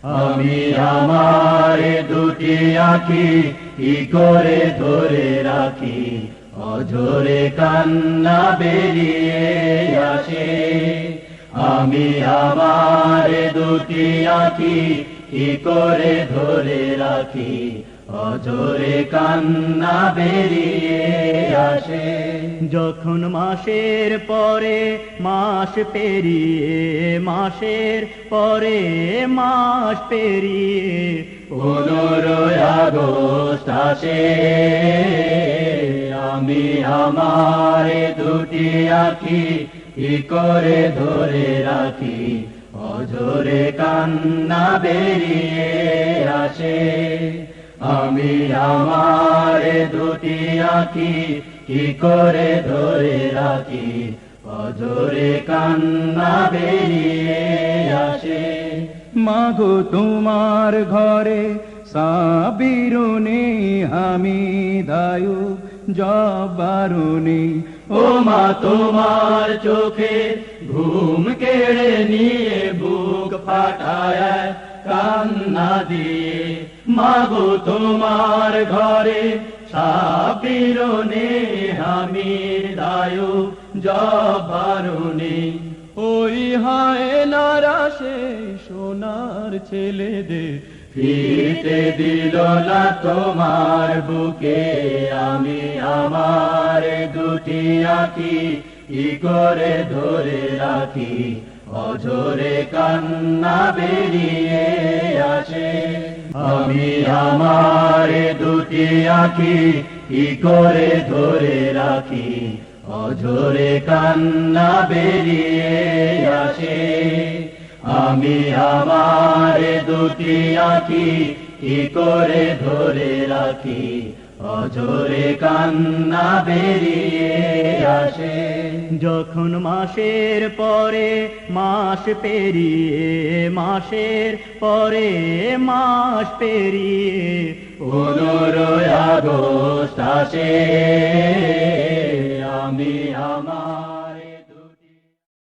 আমি আমার দুটি আঁখি কি করে ধরে রাখি, অঝরে কান্না বেরিয়ে আসে। আমি আমার দুটি আঁখি কি করে ধরে রাখি, অঝরে কান্না বেরিয়ে আসে। যখন মাসের পরে মাস পেরিয়ে, মাসের পরে মাস পেরিয়ে 15 আগস্ট আসে, আমি আমার দুটি আঁখি কি করে ধরে রাখি, অঝরে কান্না বেরিয়ে আসে। আমি আমার দুটি আঁখি কি করে ধরে রাখি, অঝরে কান্না বেরিয়ে আসে। মাগো তোমার ঘরে সাবিরুনি হামিদায়ু জব্বারুনি, ও মা তোমার চোখে ঘুম কেড়ে নিয়ে বুক ফাটায় কান্না দিয়ে। মাগো তোমার ঘরে সাবিরুনি হামিদায়ু জব্বারুনি। ওই হায় নারা সেই সোনার ছেলেদের ফিরতে দিল না তোমার বুকে, আমি আমার দুটি আঁখি কি করে ধরে রাখি, অঝরে কান্না বেরিয়ে আসে। আমি আমার দুটি আঁখি কি করে ধরে রাখি, অঝরে কান্না বেরিয়ে আসে। আমি আমার দুটি আঁখি কি করে ধরে রাখি, অঝরে কান্না বেরিয়ে আসে। যখন মাসের পরে মাস পেরিয়ে, মাসের পরে মাস পেরিয়ে 15 আগস্ট আসে, আমি আমার